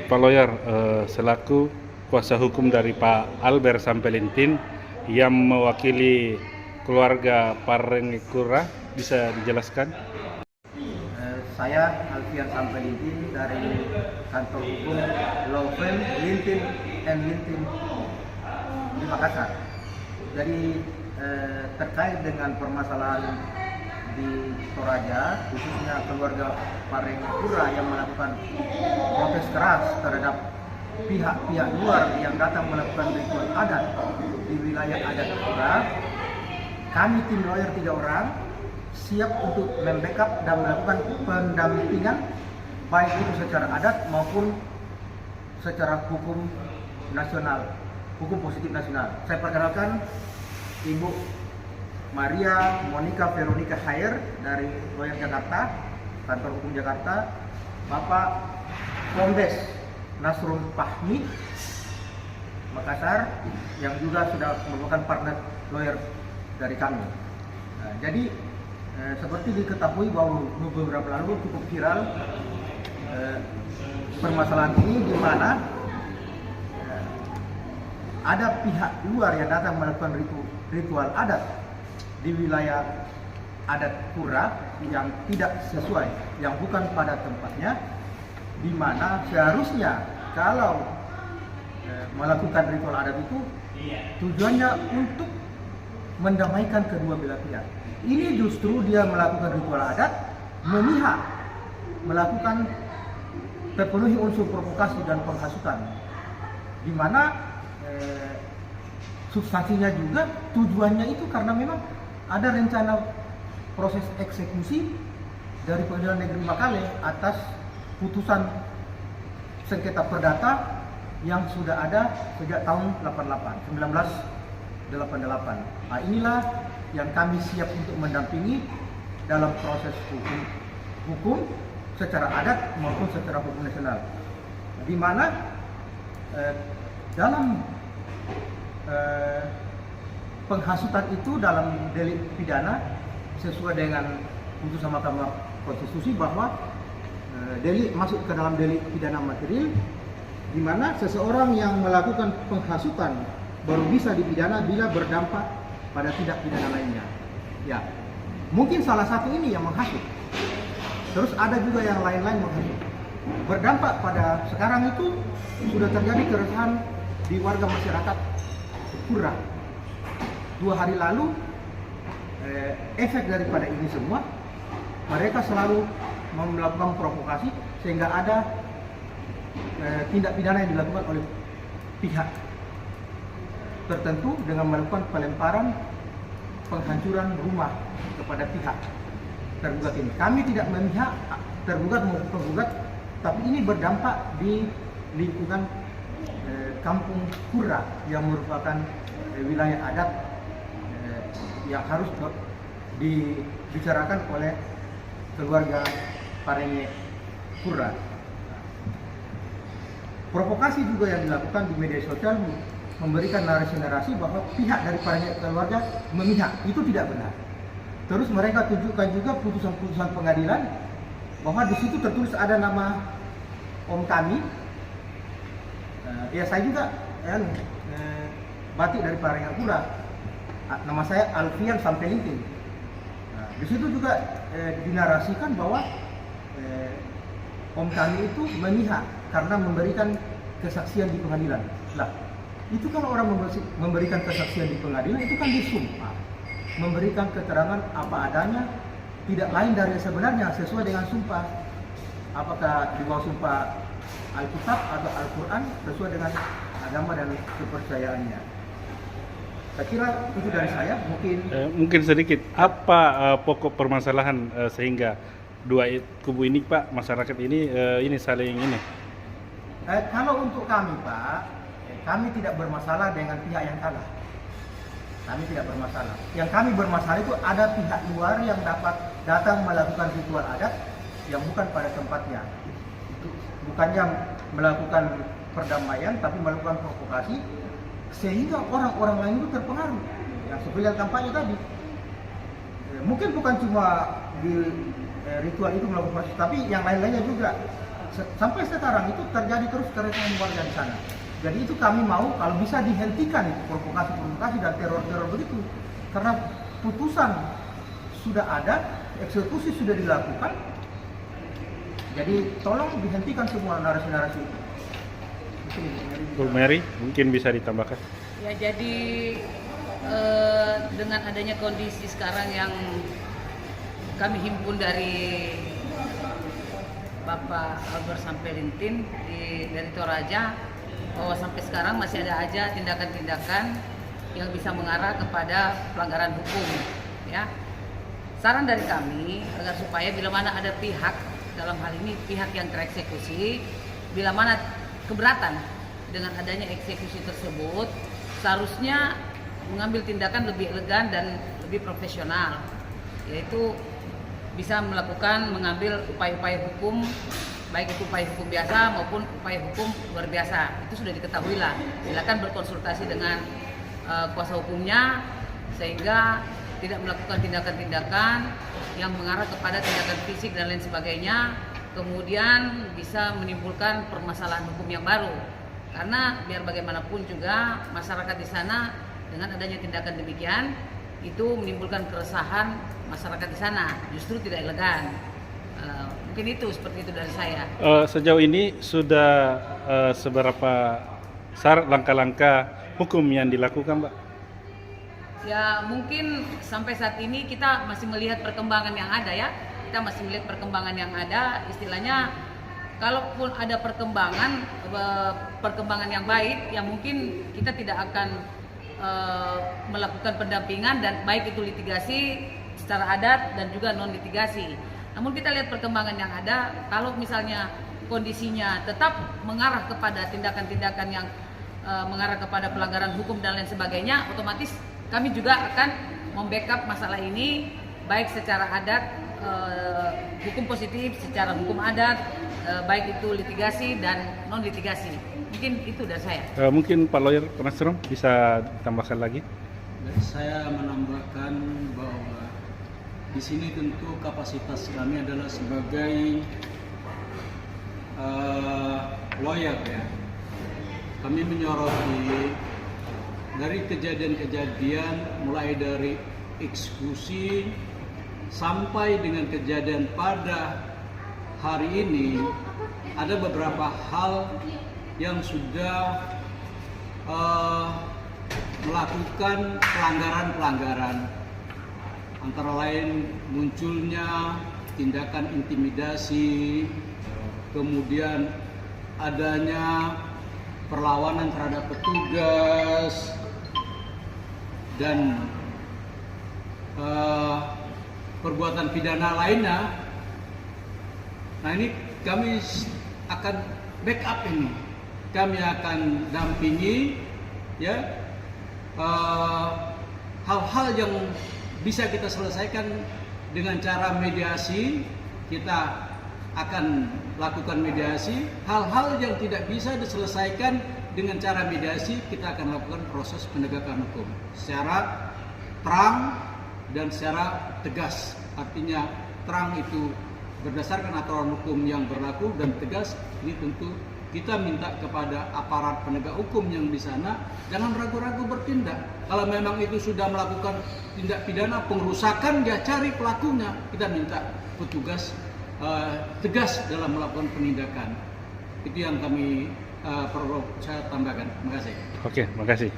Pak Lawyer, selaku kuasa hukum dari Pak Albert Sampelintin yang mewakili keluarga Parengekura, bisa dijelaskan? Saya Alfian Sampelintin dari kantor hukum Law Firm Lintin Lintin di Makassar. Jadi terkait dengan permasalahan di Toraja, khususnya keluarga Parengekura yang melakukan protes keras terhadap pihak-pihak luar yang datang melakukan ritual adat di wilayah adat Kura, kami tim lawyer 3 orang siap untuk membackup dan melakukan pendampingan baik itu secara adat maupun secara hukum nasional, hukum positif nasional. Saya perkenalkan Ibu Maria Monica Veronica Hayer dari Lawyer Jakarta, kantor hukum Jakarta, Bapak Kombes Nasrul Fahmi Makassar yang juga sudah merupakan partner lawyer dari kami. Jadi seperti diketahui bahwa beberapa lalu cukup viral permasalahan ini di mana ada pihak luar yang datang melakukan ritual adat di wilayah adat Kura yang tidak sesuai, yang bukan pada tempatnya, di mana seharusnya kalau melakukan ritual adat itu tujuannya untuk mendamaikan kedua belah pihak. Ini justru dia melakukan ritual adat memihak, melakukan terpenuhi unsur provokasi dan penghasutan, di mana substansinya juga tujuannya itu karena memang ada rencana proses eksekusi dari Pengadilan Negeri Makale atas putusan sengketa perdata yang sudah ada sejak tahun 1988. Nah, inilah yang kami siap untuk mendampingi dalam proses hukum secara adat maupun secara hukum nasional, di mana dalam penghasutan itu dalam delik pidana sesuai dengan putusan Mahkamah Konstitusi bahwa delik masuk ke dalam delik pidana material, di mana seseorang yang melakukan penghasutan baru bisa dipidana bila berdampak pada tindak pidana lainnya. Ya, mungkin salah satu ini yang menghasut. Terus ada juga yang lain-lain menghasut. Berdampak pada sekarang itu sudah terjadi keresahan di warga masyarakat Kura. 2 hari lalu efek daripada ini semua, mereka selalu melakukan provokasi sehingga ada tindak pidana yang dilakukan oleh pihak tertentu dengan melakukan pelemparan, penghancuran rumah kepada pihak tergugat ini. Kami tidak memihak tergugat maupun penggugat, tapi ini berdampak di lingkungan kampung Kura yang merupakan wilayah adat yang harus dibicarakan oleh keluarga Parengekura. Provokasi juga yang dilakukan di media sosial memberikan narasi-narasi bahwa pihak dari keluarga memihak. Itu tidak benar. Terus mereka tunjukkan juga putusan-putusan pengadilan bahwa di situ tertulis ada nama om kami. Ya saya juga batik dari Parengekura. Nama saya Alfian Sampelintin. Di situ juga dinarasikan bahwa om kami itu memihak karena memberikan kesaksian di pengadilan. Lah, itu kalau orang memberikan kesaksian di pengadilan itu kan disumpah, memberikan keterangan apa adanya, tidak lain dari sebenarnya sesuai dengan sumpah. Apakah di bawah sumpah Alkitab atau Al-Quran sesuai dengan agama dan kepercayaannya. Saya kira itu dari saya. Mungkin sedikit apa pokok permasalahan sehingga dua kubu ini, Pak, masyarakat ini saling ini. Kalau untuk kami, Pak, kami tidak bermasalah dengan pihak yang kalah. Kami tidak bermasalah. Yang kami bermasalah itu ada pihak luar yang dapat datang melakukan ritual adat yang bukan pada tempatnya. Itu bukannya melakukan perdamaian, tapi melakukan provokasi sehingga orang-orang lain itu terpengaruh. Yang seperti yang tampaknya tadi. Mungkin bukan cuma di ritual itu melakukan proses, tapi yang lain-lainnya juga. sampai sekarang itu terjadi terus keresahan warga di sana. Jadi itu kami mau kalau bisa dihentikan itu provokasi dan teror-teror begitu. Karena putusan sudah ada, eksekusi sudah dilakukan. Jadi tolong dihentikan semua narasi-narasi itu. Bu Mary, mungkin bisa ditambahkan. Ya, jadi dengan adanya kondisi sekarang yang kami himpun dari Bapak Albert Sampelintin dari Toraja, bahwa sampai sekarang masih ada aja tindakan-tindakan yang bisa mengarah kepada pelanggaran hukum. Ya, saran dari kami agar supaya bila mana ada pihak, dalam hal ini pihak yang tereksekusi, bila mana keberatan dengan adanya eksekusi tersebut, seharusnya mengambil tindakan lebih elegan dan lebih profesional, yaitu bisa mengambil upaya-upaya hukum, baik itu upaya hukum biasa maupun upaya hukum luar biasa. Itu sudah diketahui lah. Silakan berkonsultasi dengan kuasa hukumnya sehingga tidak melakukan tindakan-tindakan yang mengarah kepada tindakan fisik dan lain sebagainya, kemudian bisa menimbulkan permasalahan hukum yang baru. Karena biar bagaimanapun juga masyarakat di sana dengan adanya tindakan demikian itu menimbulkan keresahan masyarakat di sana, justru tidak elegan. Mungkin itu seperti itu dari saya. Sejauh ini sudah seberapa besar langkah-langkah hukum yang dilakukan, Mbak? Ya, mungkin sampai saat ini kita masih melihat perkembangan yang ada ya. Kita masih melihat perkembangan yang ada, istilahnya kalaupun ada perkembangan yang baik, ya mungkin kita tidak akan melakukan pendampingan dan baik itu litigasi secara adat dan juga non litigasi. Namun kita lihat perkembangan yang ada, kalau misalnya kondisinya tetap mengarah kepada tindakan-tindakan yang mengarah kepada pelanggaran hukum dan lain sebagainya, otomatis kami juga akan membackup masalah ini baik secara adat, hukum positif, secara hukum adat, baik itu litigasi dan non litigasi. Mungkin itu dari saya. Mungkin Pak Lawyer Penasirum bisa tambahkan lagi. Saya menambahkan bahwa di sini tentu kapasitas kami adalah sebagai lawyer ya. Kami menyoroti dari kejadian-kejadian mulai dari eksekusi sampai dengan kejadian pada hari ini, ada beberapa hal yang sudah melakukan pelanggaran-pelanggaran, antara lain munculnya tindakan intimidasi, kemudian adanya perlawanan terhadap petugas, dan perbuatan pidana lainnya. Nah, ini kami akan backup ini, kami akan dampingi ya hal-hal yang bisa kita selesaikan dengan cara mediasi. Kita akan lakukan mediasi. Hal-hal yang tidak bisa diselesaikan dengan cara mediasi, kita akan lakukan proses penegakan hukum secara terang dan secara tegas. Artinya terang itu berdasarkan aturan hukum yang berlaku, dan tegas ini tentu kita minta kepada aparat penegak hukum yang di sana jangan ragu-ragu bertindak. Kalau memang itu sudah melakukan tindak pidana pengerusakan, ya cari pelakunya. Kita minta petugas tegas dalam melakukan penindakan. Itu yang kami perlu saya tambahkan. Terima kasih. Oke, terima kasih.